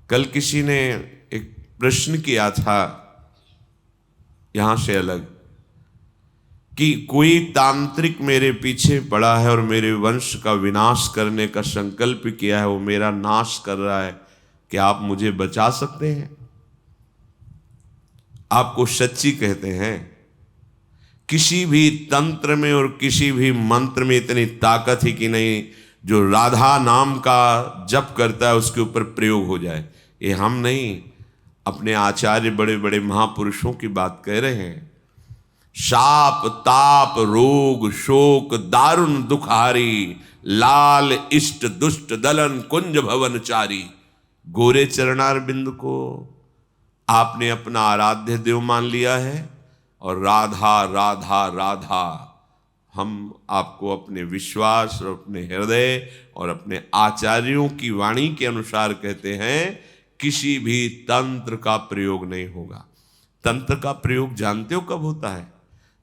कल किसी ने एक प्रश्न किया था यहां से अलग कि कोई तांत्रिक मेरे पीछे पड़ा है और मेरे वंश का विनाश करने का संकल्प किया है, वो मेरा नाश कर रहा है, क्या आप मुझे बचा सकते हैं? आपको सच्ची कहते हैं, किसी भी तंत्र में और किसी भी मंत्र में इतनी ताकत ही कि नहीं जो राधा नाम का जप करता है उसके ऊपर प्रयोग हो जाए। ये हम नहीं, अपने आचार्य बड़े बड़े महापुरुषों की बात कह रहे हैं। शाप ताप रोग शोक दारुण दुखारी, लाल इष्ट दुष्ट दलन कुंज भवनचारी। गोरे चरणार बिंद को आपने अपना आराध्य देव मान लिया है और राधा राधा राधा हम आपको अपने विश्वास और अपने हृदय और अपने आचार्यों की वाणी के अनुसार कहते हैं, किसी भी तंत्र का प्रयोग नहीं होगा। तंत्र का प्रयोग जानते हो कब होता है?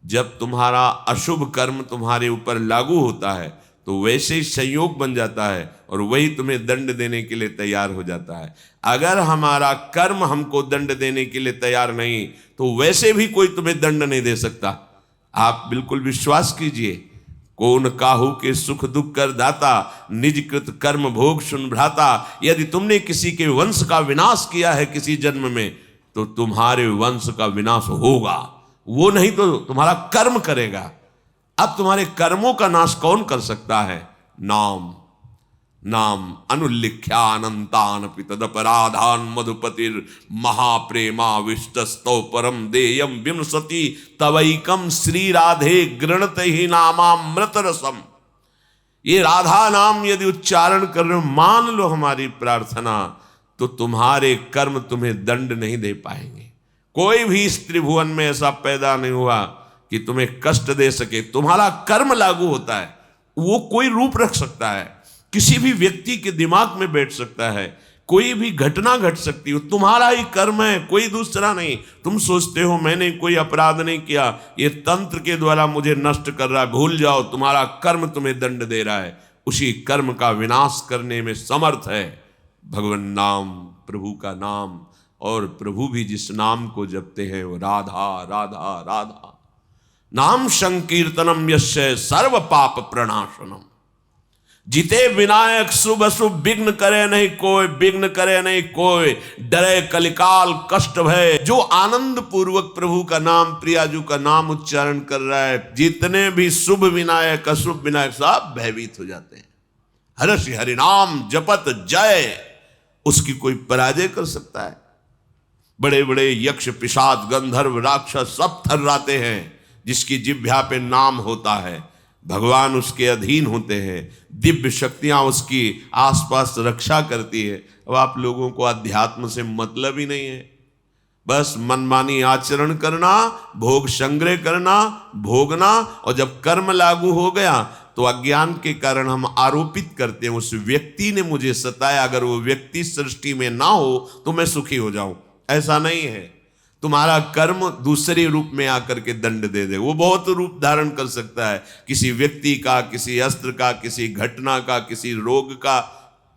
जब तुम्हारा अशुभ कर्म तुम्हारे ऊपर लागू होता है तो वैसे ही संयोग बन जाता है और वही तुम्हें दंड देने के लिए तैयार हो जाता है। अगर हमारा कर्म हमको दंड देने के लिए तैयार नहीं तो वैसे भी कोई तुम्हें दंड नहीं दे सकता। आप बिल्कुल विश्वास कीजिए, कौन काहू के सुख दुख कर दाता, निज कृत कर्म भोग सुन भ्राता। यदि तुमने किसी के वंश का विनाश किया है किसी जन्म में तो तुम्हारे वंश का विनाश होगा, वो नहीं तो तुम्हारा कर्म करेगा। अब तुम्हारे कर्मों का नाश कौन कर सकता है? नाम नाम अनुल्लिख्यानंतान पितदपराधान मधुपतिर महाप्रेमा विष्टस्तौ परम देयम विमसति तवैकम श्री राधे गृणत ही नामामृत रसम। ये राधा नाम यदि उच्चारण कर रहे हो, मान लो हमारी प्रार्थना, तो तुम्हारे कर्म तुम्हें दंड नहीं दे पाएंगे। कोई भी इस त्रिभुवन में ऐसा पैदा नहीं हुआ कि तुम्हें कष्ट दे सके। तुम्हारा कर्म लागू होता है, वो कोई रूप रख सकता है, किसी भी व्यक्ति के दिमाग में बैठ सकता है, कोई भी घटना घट सकती हो, तुम्हारा ही कर्म है, कोई दूसरा नहीं। तुम सोचते हो मैंने कोई अपराध नहीं किया, ये तंत्र के द्वारा मुझे नष्ट कर रहा है, भूल जाओ, तुम्हारा कर्म तुम्हें दंड दे रहा है। उसी कर्म का विनाश करने में समर्थ है भगवान नाम, प्रभु का नाम। और प्रभु भी जिस नाम को जपते हैं वो राधा राधा राधा। नाम संकीर्तनम यस्य सर्व पाप प्रणाशनम। जिते विनायक शुभ अशुभ विघ्न करे नहीं कोई, विघ्न करे नहीं कोई, डरे कलिकाल कष्ट भय। जो आनंद पूर्वक प्रभु का नाम, प्रियाजू का नाम उच्चारण कर रहा है, जितने भी शुभ विनायक अशुभ विनायक सब भयभीत हो जाते हैं। हर्ष हरिनाम जपत जय, उसकी कोई पराजय कर सकता है? बड़े बड़े यक्ष पिशाच गंधर्व राक्षस सब थर्राते हैं। जिसकी जिह्वा पे नाम होता है भगवान उसके अधीन होते हैं, दिव्य शक्तियां उसकी आसपास रक्षा करती है। अब आप लोगों को अध्यात्म से मतलब ही नहीं है, बस मनमानी आचरण करना, भोग संग्रह करना, भोगना, और जब कर्म लागू हो गया तो अज्ञान के कारण हम आरोपित करते हैं उस व्यक्ति ने मुझे सताया, अगर वो व्यक्ति सृष्टि में ना हो तो मैं सुखी हो जाऊं। ऐसा नहीं है। तुम्हारा कर्म दूसरे रूप में आकर के दंड दे दे। वो बहुत रूप धारण कर सकता है, किसी व्यक्ति का, किसी अस्त्र का, किसी घटना का, किसी रोग का।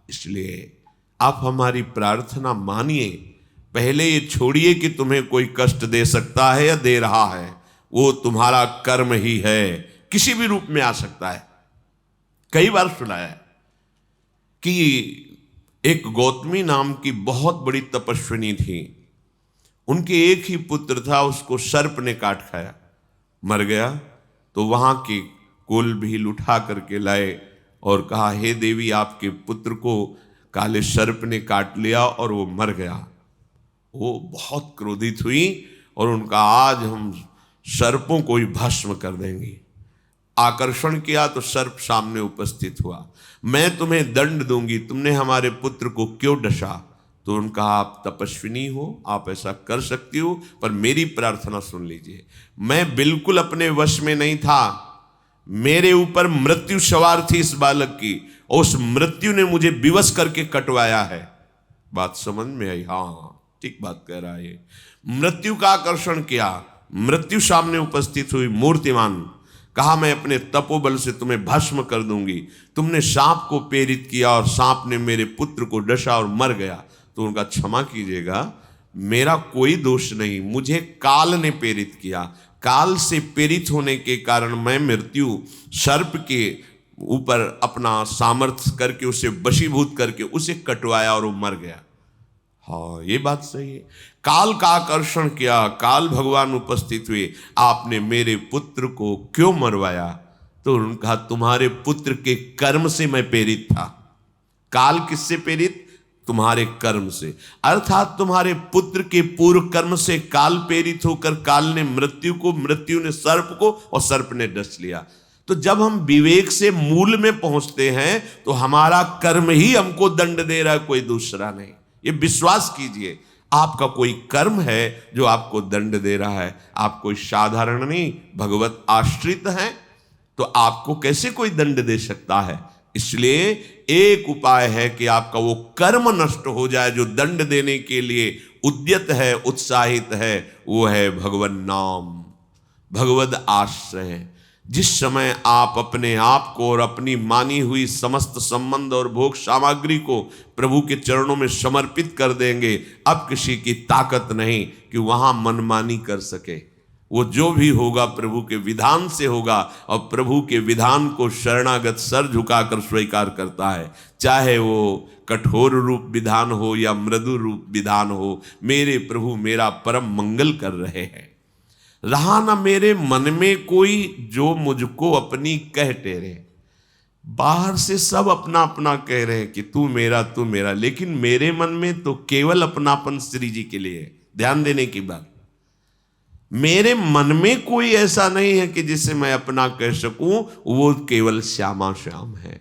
इसलिए आप हमारी प्रार्थना मानिए। पहले ये छोड़िए कि तुम्हें कोई कष्ट दे सकता है या दे रहा है, वो तुम्हारा कर्म ही है, किसी भी रूप में आ सकता है। कई बार सुना है कि एक गौतमी नाम की बहुत बड़ी तपस्विनी थी, उनके एक ही पुत्र था, उसको सर्प ने काट खाया, मर गया। तो वहां के कुल भील उठा करके लाए और कहा, हे देवी आपके पुत्र को काले सर्प ने काट लिया और वो मर गया। वो बहुत क्रोधित हुई और उनका आज हम सर्पों को ही भस्म कर देंगे। आकर्षण किया तो सर्प सामने उपस्थित हुआ, मैं तुम्हें दंड दूंगी, तुमने हमारे पुत्र को क्यों डसा? तो उनका आप तपस्विनी हो, आप ऐसा कर सकती हो, पर मेरी प्रार्थना सुन लीजिए। मैं बिल्कुल अपने वश में नहीं था, मेरे ऊपर मृत्यु सवार थी इस बालक की, और उस मृत्यु ने मुझे विवश करके कटवाया है। बात समझ में आई? हाँ, ठीक बात कह रहा है। मृत्यु का आकर्षण किया, मृत्यु सामने उपस्थित हुई मूर्तिमान, कहा मैं अपने तपोबल से तुम्हें भस्म कर दूंगी। तुमने सांप को प्रेरित किया और सांप ने मेरे पुत्र को डसा और मर गया। तो उनका क्षमा कीजिएगा, मेरा कोई दोष नहीं, मुझे काल ने प्रेरित किया। काल से प्रेरित होने के कारण मैं मृत्यु सर्प के ऊपर अपना सामर्थ्य करके उसे वशीभूत करके उसे कटवाया और वो मर गया। हाँ, ये बात सही है। काल का आकर्षण किया, काल भगवान उपस्थित हुए, आपने मेरे पुत्र को क्यों मरवाया? तो उन्होंने कहा तुम्हारे पुत्र के कर्म से मैं प्रेरित था। काल किससे प्रेरित? तुम्हारे कर्म से, अर्थात तुम्हारे पुत्र के पूर्व कर्म से काल प्रेरित होकर काल ने मृत्यु को, मृत्यु ने सर्प को और सर्प ने डस लिया। तो जब हम विवेक से मूल में पहुंचते हैं तो हमारा कर्म ही हमको दंड दे रहा है, कोई दूसरा नहीं। ये विश्वास कीजिए, आपका कोई कर्म है जो आपको दंड दे रहा है। आप कोई साधारण नहीं, भगवत आश्रित हैं, तो आपको कैसे कोई दंड दे सकता है? इसलिए एक उपाय है कि आपका वो कर्म नष्ट हो जाए जो दंड देने के लिए उद्यत है, उत्साहित है, वो है भगवन नाम, भगवद आश्रय। जिस समय आप अपने आप को और अपनी मानी हुई समस्त संबंध और भोग सामग्री को प्रभु के चरणों में समर्पित कर देंगे, अब किसी की ताकत नहीं कि वहां मनमानी कर सके। वो जो भी होगा प्रभु के विधान से होगा, और प्रभु के विधान को शरणागत सर झुकाकर स्वीकार करता है, चाहे वो कठोर रूप विधान हो या मृदु रूप विधान हो। मेरे प्रभु मेरा परम मंगल कर रहे हैं। रहा ना मेरे मन में कोई जो मुझको अपनी कह टेरे। बाहर से सब अपना अपना कह रहे हैं कि तू मेरा, लेकिन मेरे मन में तो केवल अपनापन श्री जी के लिए। ध्यान देने की बात, मेरे मन में कोई ऐसा नहीं है कि जिसे मैं अपना कह सकूं, वो केवल श्यामा श्याम है।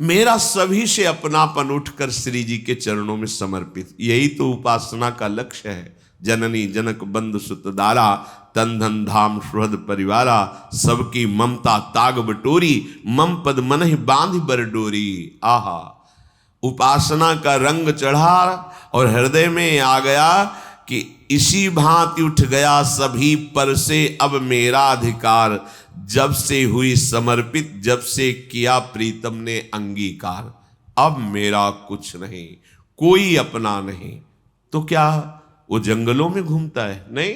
मेरा सभी से अपनापन उठकर श्री जी के चरणों में समर्पित, यही तो उपासना का लक्ष्य है। जननी जनक बंधु सुत दारा, तन धन धाम सुहृद परिवारा, सबकी ममता ताग बटोरी, मम पद मन ही बांध बर डोरी। आहा, उपासना का रंग चढ़ा और हृदय में आ गया कि इसी भांति उठ गया सभी पर से अब मेरा अधिकार। जब से हुई समर्पित, जब से किया प्रीतम ने अंगीकार, अब मेरा कुछ नहीं, कोई अपना नहीं। तो क्या वो जंगलों में घूमता है? नहीं,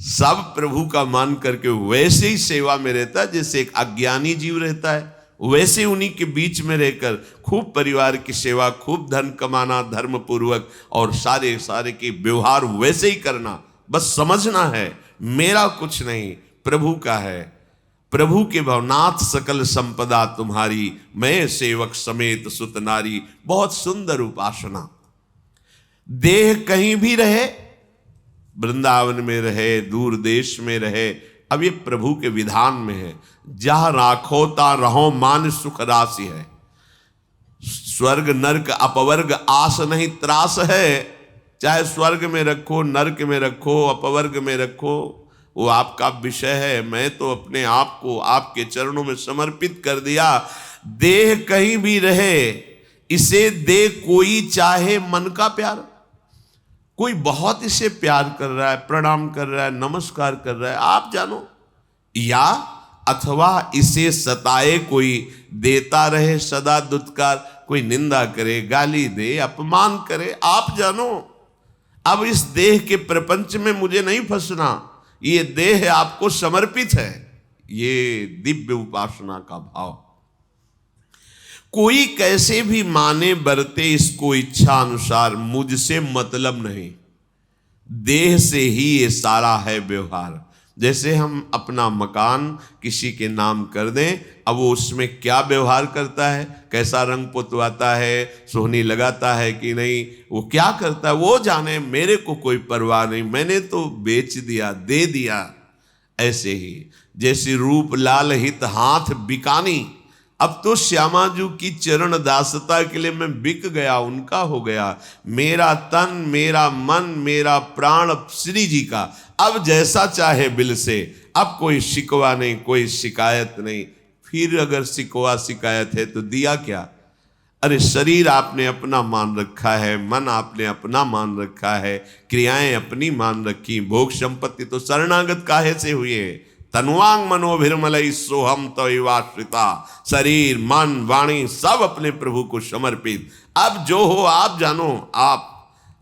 सब प्रभु का मान करके वैसे ही सेवा में रहता है जैसे एक अज्ञानी जीव रहता है। वैसे उन्हीं के बीच में रहकर खूब परिवार की सेवा, खूब धन कमाना धर्म पूर्वक, और सारे के व्यवहार वैसे ही करना। बस समझना है मेरा कुछ नहीं, प्रभु का है। प्रभु के भवनाथ सकल संपदा तुम्हारी, मैं सेवक समेत सुत नारी। बहुत सुंदर उपासना। देह कहीं भी रहे, वृंदावन में रहे, दूर देश में रहे, अब ये प्रभु के विधान में है। जहां राखो ता रहो मान सुख राशि है। स्वर्ग नरक अपवर्ग आस नहीं त्रास है। चाहे स्वर्ग में रखो, नरक में रखो, अपवर्ग में रखो, वो आपका विषय है। मैं तो अपने आप को आपके चरणों में समर्पित कर दिया। देह कहीं भी रहे, इसे दे कोई चाहे मन का प्यार। कोई बहुत इसे प्यार कर रहा है, प्रणाम कर रहा है, नमस्कार कर रहा है, आप जानो, या अथवा इसे सताए कोई, देता रहे सदा दुत्कार। कोई निंदा करे, गाली दे, अपमान करे, आप जानो। अब इस देह के प्रपंच में मुझे नहीं फंसना, ये देह आपको समर्पित है। ये दिव्य उपासना का भाव। कोई कैसे भी माने बरते इसको इच्छा अनुसार, मुझसे मतलब नहीं, देह से ही ये सारा है व्यवहार। जैसे हम अपना मकान किसी के नाम कर दें, अब वो उसमें क्या व्यवहार करता है, कैसा रंग पुतवाता है, सोहनी लगाता है कि नहीं, वो क्या करता है वो जाने, मेरे को कोई परवाह नहीं, मैंने तो बेच दिया, दे दिया। ऐसे ही जैसे रूप लाल हित हाथ बिकानी, अब तो श्यामाजू की चरण दासता के लिए मैं बिक गया, उनका हो गया। मेरा तन, मेरा मन, मेरा प्राण श्री जी का। अब जैसा चाहे बिल से, अब कोई शिकवा नहीं, कोई शिकायत नहीं। फिर अगर शिकवा शिकायत है तो दिया क्या? अरे शरीर आपने अपना मान रखा है, मन आपने अपना मान रखा है, क्रियाएं अपनी मान रखी, भोग संपत्ति तो शरणागत काहे से हुई है? तनुवांग मनोभिर्मलई सोहम तवैवाश्रिता, शरीर मन वाणी सब अपने प्रभु को समर्पित। अब जो हो आप जानो, आप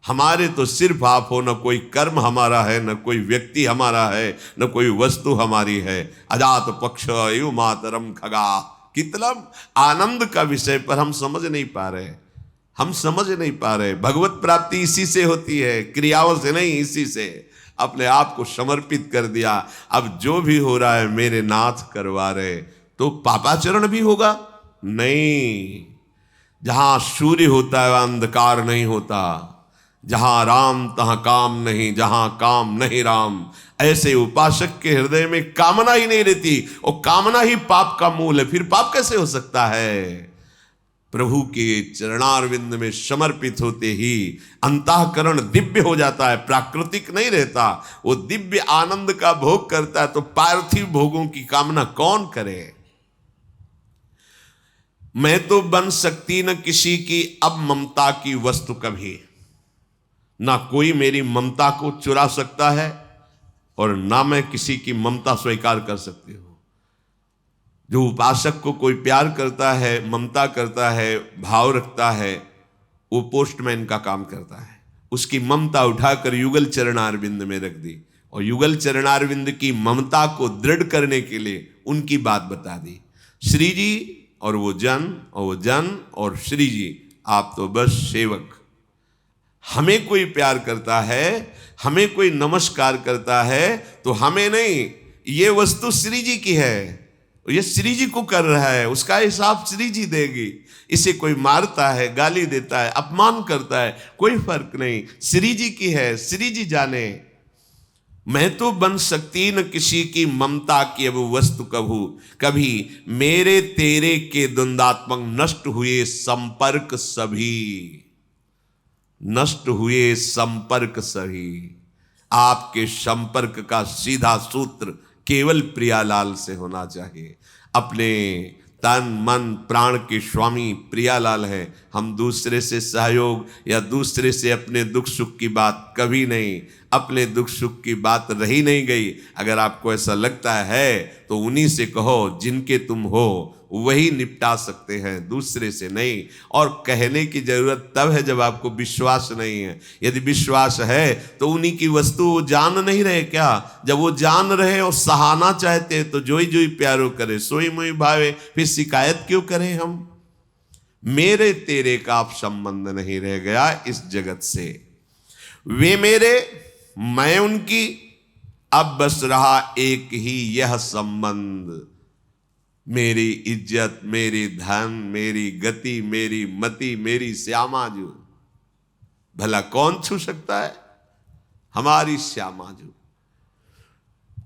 हमारे तो सिर्फ आप हो, न कोई कर्म हमारा है, न कोई व्यक्ति हमारा है, न कोई वस्तु हमारी है। अजात पक्ष एवं मातरम खगा। कितना आनंद का विषय पर हम समझ नहीं पा रहे, हम समझ नहीं पा रहे। भगवत प्राप्ति इसी से होती है, क्रियाओं से नहीं, इसी से। अपने आप को समर्पित कर दिया, अब जो भी हो रहा है मेरे नाथ करवा रहे। तो पापाचरण भी होगा नहीं। जहां सूर्य होता है वहां अंधकार नहीं होता, जहां राम तहां काम नहीं, जहां काम नहीं राम। ऐसे उपासक के हृदय में कामना ही नहीं रहती, और कामना ही पाप का मूल है। फिर पाप कैसे हो सकता है? प्रभु के चरणारविंद में समर्पित होते ही अंतःकरण दिव्य हो जाता है, प्राकृतिक नहीं रहता। वो दिव्य आनंद का भोग करता है, तो पार्थिव भोगों की कामना कौन करे? मैं तो बन सकती न किसी की अब ममता की वस्तु कभी, ना कोई मेरी ममता को चुरा सकता है, और ना मैं किसी की ममता स्वीकार कर सकती हूं। जो उपासक को कोई प्यार करता है, ममता करता है, भाव रखता है, वो पोस्टमैन का काम करता है। उसकी ममता उठाकर युगल चरणारविंद में रख दी, और युगल चरणारविंद की ममता को दृढ़ करने के लिए उनकी बात बता दी। श्री जी और वो जन, और वो जन और श्री जी, आप तो बस सेवक। हमें कोई प्यार करता है, हमें कोई नमस्कार करता है, तो हमें नहीं, ये वस्तु श्री जी की है, ये श्री जी को कर रहा है, उसका हिसाब श्री जी देगी। इसे कोई मारता है, गाली देता है, अपमान करता है, कोई फर्क नहीं, श्री जी की है, श्री जी जाने। मैं तो बन सकती न किसी की ममता की अब वस्तु कभू, कभी मेरे तेरे के द्वंद्वात्मक नष्ट हुए संपर्क सभी, नष्ट हुए संपर्क सभी। आपके संपर्क का सीधा सूत्र केवल प्रियालाल से होना चाहिए। अपने तन मन प्राण के स्वामी प्रियालाल है। हम दूसरे से सहयोग या दूसरे से अपने दुख सुख की बात कभी नहीं, अपने दुख सुख की बात रही नहीं गई। अगर आपको ऐसा लगता है तो उन्हीं से कहो, जिनके तुम हो वही निपटा सकते हैं, दूसरे से नहीं। और कहने की जरूरत तब है जब आपको विश्वास नहीं है। यदि विश्वास है तो उन्हीं की वस्तु वो जान नहीं रहे क्या? जब वो जान रहे और सहाना चाहते तो जोई जोई प्यारो करे, सोई मोई भावे, फिर शिकायत क्यों करें हम? मेरे तेरे का आप संबंध नहीं रह गया इस जगत से। वे मेरे, मैं उनकी, अब बस रहा एक ही यह संबंध। मेरी इज्जत, मेरी धन, मेरी गति, मेरी मति, मेरी श्यामाजू, भला कौन छू सकता है? हमारी श्यामाजू।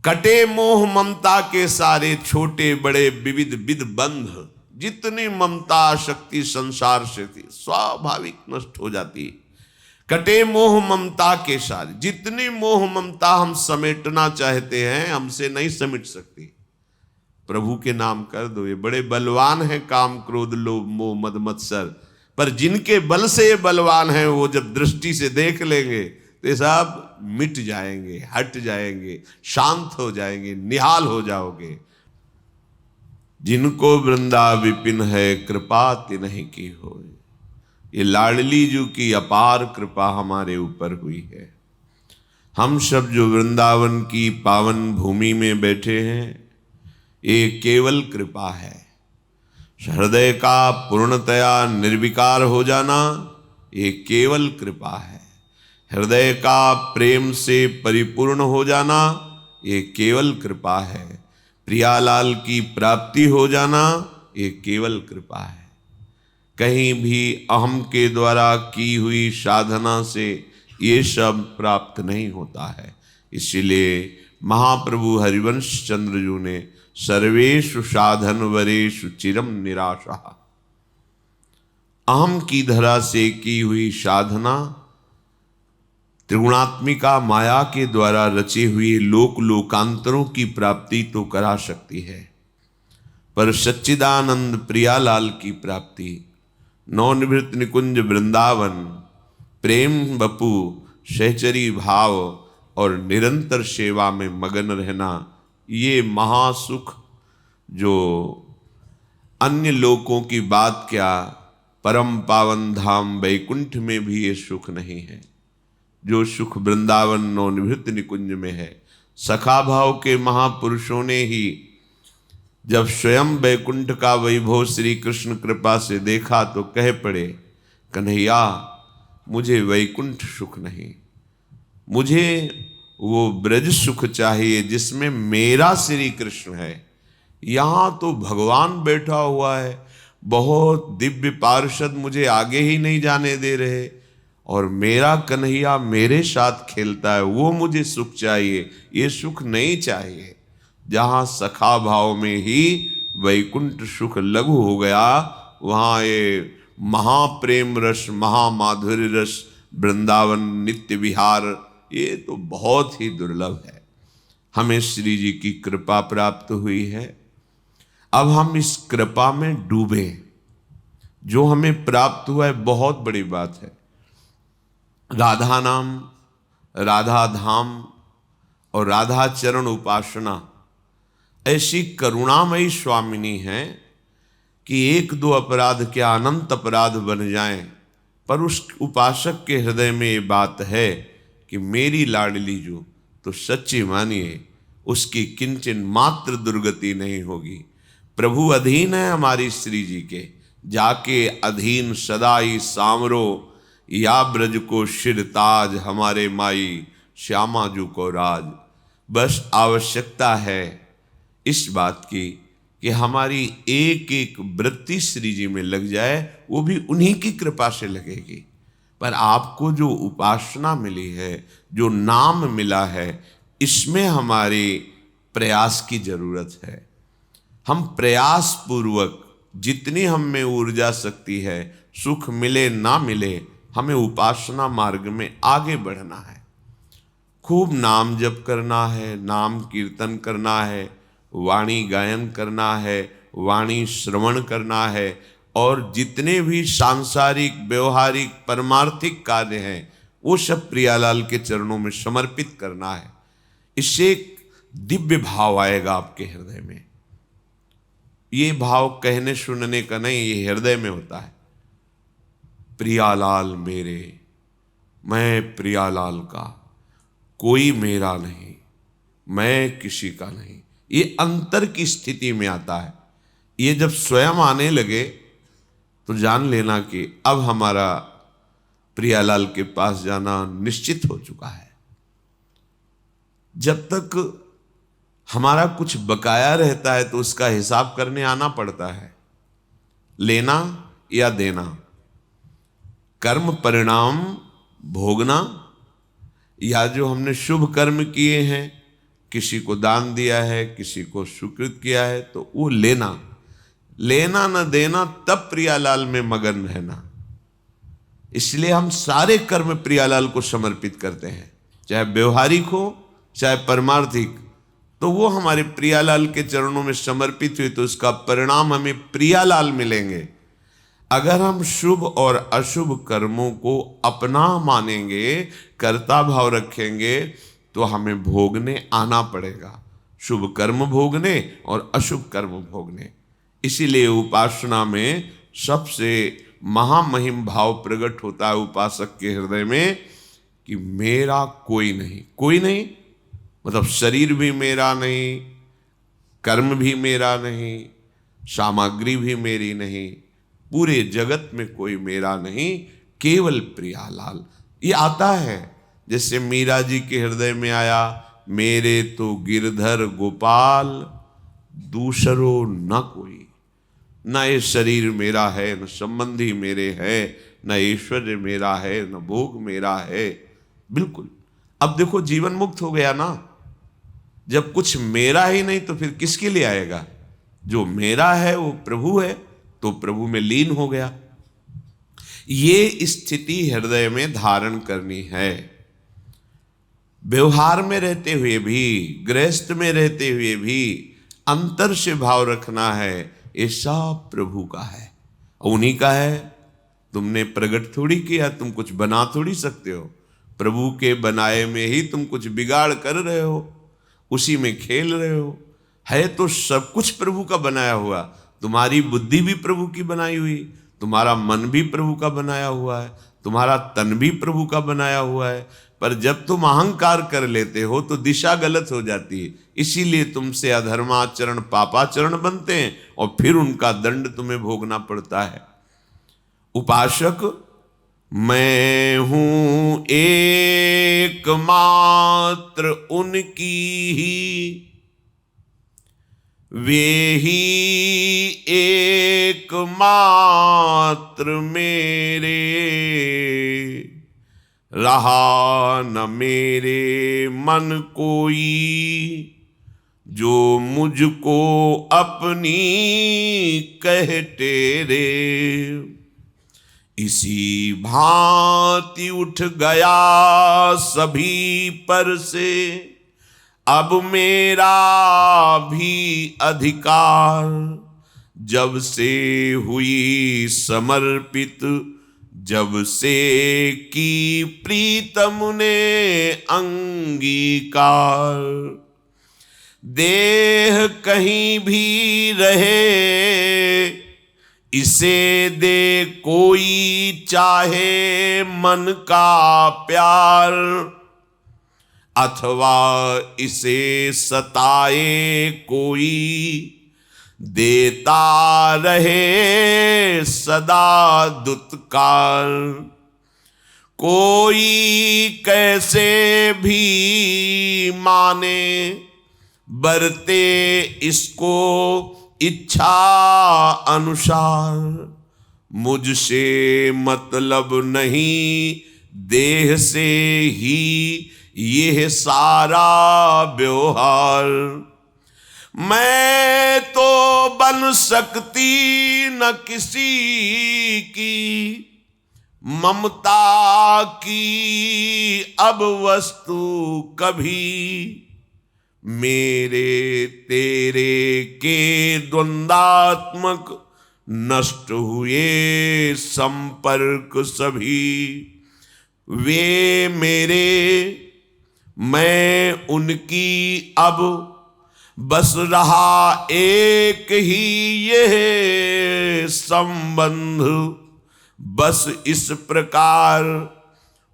कटे मोह ममता के सारे छोटे बड़े विविध विध बंध। जितनी ममता शक्ति संसार से थी स्वाभाविक नष्ट हो जाती। कटे मोह ममता के सारे, जितनी मोह ममता हम समेटना चाहते हैं हमसे नहीं समेट सकती। प्रभु के नाम कर दो। ये बड़े बलवान हैं, काम क्रोध लोभ मोह मद मत्सर, पर जिनके बल से ये बलवान हैं वो जब दृष्टि से देख लेंगे तो ये सब मिट जाएंगे, हट जाएंगे, शांत हो जाएंगे, निहाल हो जाओगे। जिनको वृंदा विपिन है कृपा तिन्हीं की हो। ये लाडली जू की अपार कृपा हमारे ऊपर हुई है। हम सब जो वृंदावन की पावन भूमि में बैठे हैं, ये केवल कृपा है। हृदय का पूर्णतया निर्विकार हो जाना ये केवल कृपा है। हृदय का प्रेम से परिपूर्ण हो जाना ये केवल कृपा है। प्रियालाल की प्राप्ति हो जाना ये केवल कृपा है। कहीं भी अहम के द्वारा की हुई साधना से ये सब प्राप्त नहीं होता है। इसीलिए महाप्रभु हरिवंश चंद्र जी ने सर्वेषु साधन वरेषु चिरम निराशा, अहम की धरा से की हुई साधना त्रिगुणात्मिका माया के द्वारा रचे हुए लोक लोकांतरों की प्राप्ति तो करा सकती है, पर सच्चिदानंद प्रियालाल की प्राप्ति, नवनिवृत्त निकुंज वृंदावन, प्रेम बपू, सहचरी भाव और निरंतर सेवा में मगन रहना ये महासुख जो अन्य लोकों की बात क्या, परम पावन धाम वैकुंठ में भी ये सुख नहीं है। जो सुख वृंदावन नवनिभृत निकुंज में है। सखा भाव के महापुरुषों ने ही जब स्वयं वैकुंठ का वैभव श्री कृष्ण कृपा से देखा तो कह पड़े, कन्हैया मुझे वैकुंठ सुख नहीं, मुझे वो ब्रज सुख चाहिए जिसमें मेरा श्री कृष्ण है। यहाँ तो भगवान बैठा हुआ है, बहुत दिव्य पार्षद मुझे आगे ही नहीं जाने दे रहे, और मेरा कन्हैया मेरे साथ खेलता है, वो मुझे सुख चाहिए, ये सुख नहीं चाहिए। जहाँ सखा भाव में ही वैकुंठ सुख लघु हो गया, वहाँ ये महाप्रेम रस, महामाधुर्य रस, वृंदावन नित्य विहार, ये तो बहुत ही दुर्लभ है। हमें श्री जी की कृपा प्राप्त हुई है। अब हम इस कृपा में डूबे। जो हमें प्राप्त हुआ है बहुत बड़ी बात है। राधा नाम, राधा धाम और राधा चरण उपासना ऐसी करुणामयी स्वामिनी है कि एक दो अपराध क्या अनंत अपराध बन जाएं, पर उस उपासक के हृदय में ये बात है कि मेरी लाडली जो, तो सच्ची मानिए उसकी किंचन मात्र दुर्गति नहीं होगी। प्रभु अधीन है हमारी श्री जी के, जाके अधीन सदाई सामरो, या ब्रज को शिर ताज, हमारे माई श्यामा जू को राज। बस आवश्यकता है इस बात की कि हमारी एक एक वृत्ति श्री जी में लग जाए, वो भी उन्हीं की कृपा से लगेगी। पर आपको जो उपासना मिली है, जो नाम मिला है, इसमें हमारे प्रयास की जरूरत है। हम प्रयास पूर्वक जितनी हम में ऊर्जा शक्ति है, सुख मिले ना मिले, हमें उपासना मार्ग में आगे बढ़ना है। खूब नाम जप करना है, नाम कीर्तन करना है, वाणी गायन करना है, वाणी श्रवण करना है, और जितने भी सांसारिक व्यवहारिक परमार्थिक कार्य हैं वो सब प्रियालाल के चरणों में समर्पित करना है। इससे एक दिव्य भाव आएगा आपके हृदय में। ये भाव कहने सुनने का नहीं, ये हृदय में होता है। प्रियालाल मेरे, मैं प्रियालाल का, कोई मेरा नहीं, मैं किसी का नहीं, ये अंतर की स्थिति में आता है। ये जब स्वयं आने लगे तो जान लेना कि अब हमारा प्रियालाल के पास जाना निश्चित हो चुका है। जब तक हमारा कुछ बकाया रहता है तो उसका हिसाब करने आना पड़ता है, लेना या देना, कर्म परिणाम भोगना, या जो हमने शुभ कर्म किए हैं, किसी को दान दिया है, किसी को स्वीकृत किया है, तो वो लेना, लेना न देना, तब प्रियालाल में मगन रहना। इसलिए हम सारे कर्म प्रियालाल को समर्पित करते हैं, चाहे व्यवहारिक हो चाहे परमार्थिक, तो वो हमारे प्रियालाल के चरणों में समर्पित हुए तो उसका परिणाम हमें प्रियालाल मिलेंगे। अगर हम शुभ और अशुभ कर्मों को अपना मानेंगे, कर्ता भाव रखेंगे, तो हमें भोगने आना पड़ेगा, शुभ कर्म भोगने और अशुभ कर्म भोगने। इसीलिए उपासना में सबसे महामहिम भाव प्रकट होता है उपासक के हृदय में कि मेरा कोई नहीं। कोई नहीं मतलब शरीर भी मेरा नहीं, कर्म भी मेरा नहीं, सामग्री भी मेरी नहीं, पूरे जगत में कोई मेरा नहीं, केवल प्रियालाल। ये आता है जैसे मीरा जी के हृदय में आया, मेरे तो गिरधर गोपाल दूसरो न कोई। न ये शरीर मेरा है, न संबंधी मेरे हैं, न ऐश्वर्य मेरा है, न भोग मेरा है। बिल्कुल। अब देखो जीवन मुक्त हो गया ना। जब कुछ मेरा ही नहीं तो फिर किसके लिए आएगा? जो मेरा है वो प्रभु है, तो प्रभु में लीन हो गया। ये स्थिति हृदय में धारण करनी है। व्यवहार में रहते हुए भी, गृहस्थ में रहते हुए भी अंतर से भाव रखना है, ये सब प्रभु का है, उन्हीं का है। तुमने प्रकट थोड़ी किया, तुम कुछ बना थोड़ी सकते हो। प्रभु के बनाए में ही तुम कुछ बिगाड़ कर रहे हो। उसी में खेल रहे हो। है तो सब कुछ प्रभु का बनाया हुआ, तुम्हारी बुद्धि भी प्रभु की बनाई हुई, तुम्हारा मन भी प्रभु का बनाया हुआ है, तुम्हारा तन भी प्रभु का बनाया हुआ है। पर जब तुम अहंकार कर लेते हो तो दिशा गलत हो जाती है, इसीलिए तुमसे अधर्माचरण पापाचरण बनते हैं और फिर उनका दंड तुम्हें भोगना पड़ता है। उपासक, मैं हूं एकमात्र उनकी ही, वे ही एकमात्र मेरे, रहा न मेरे मन कोई, जो मुझको अपनी कह तेरे। इसी भांति उठ गया सभी पर से अब मेरा भी अधिकार, जब से हुई समर्पित, जब से की प्रीतम ने अंगीकार। देह कहीं भी रहे, इसे दे कोई चाहे मन का प्यार, अथवा इसे सताए कोई, देता रहे सदा दुत्कार। कोई कैसे भी माने, बरते इसको इच्छा अनुसार, मुझसे मतलब नहीं देह से ही यह सारा व्यवहार। मैं तो बन सकती न किसी की, ममता की अब वस्तु कभी, मेरे तेरे के द्वंद्वात्मक नष्ट हुए संपर्क सभी। वे मेरे, मैं उनकी, अब बस रहा एक ही यह संबंध। बस इस प्रकार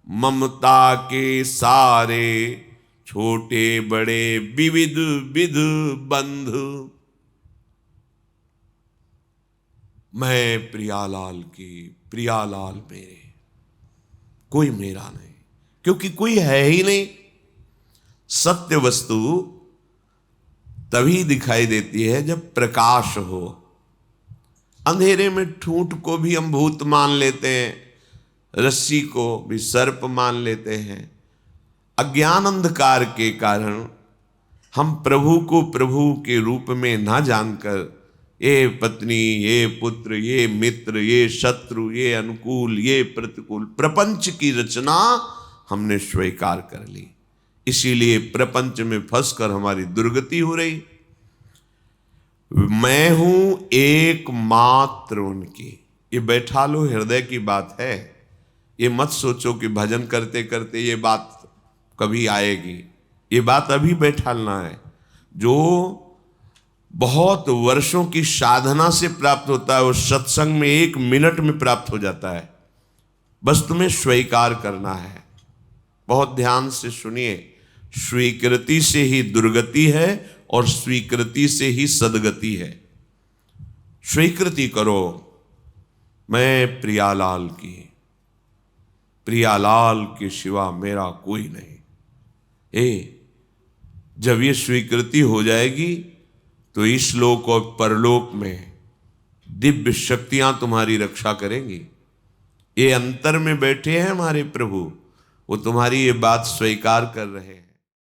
ममता के सारे छोटे बड़े विविध विध बंध। मैं प्रियालाल की, प्रियालाल मेरे, कोई मेरा नहीं, क्योंकि कोई है ही नहीं। सत्य वस्तु तभी दिखाई देती है जब प्रकाश हो। अंधेरे में ठूंठ को भी हम भूत मान लेते हैं, रस्सी को भी सर्प मान लेते हैं। अज्ञान अंधकार के कारण हम प्रभु को प्रभु के रूप में ना जानकर ये पत्नी, ये पुत्र, ये मित्र, ये शत्रु, ये अनुकूल, ये प्रतिकूल, प्रपंच की रचना हमने स्वीकार कर ली। इसीलिए प्रपंच में फंसकर हमारी दुर्गति हो रही। मैं हूं एकमात्र उनकी, ये बैठा लो, हृदय की बात है। ये मत सोचो कि भजन करते करते ये बात कभी आएगी। ये बात अभी बैठालना है। जो बहुत वर्षों की साधना से प्राप्त होता है वो सत्संग में 1 मिनट में प्राप्त हो जाता है। बस तुम्हें स्वीकार करना है। बहुत ध्यान से सुनिए। स्वीकृति से ही दुर्गति है और स्वीकृति से ही सदगति है। स्वीकृति करो, मैं प्रियालाल की, प्रियालाल के सिवा मेरा कोई नहीं। जब ये स्वीकृति हो जाएगी तो इस लोक और परलोक में दिव्य शक्तियां तुम्हारी रक्षा करेंगी। ये अंतर में बैठे हैं हमारे प्रभु, वो तुम्हारी ये बात स्वीकार कर रहे हैं।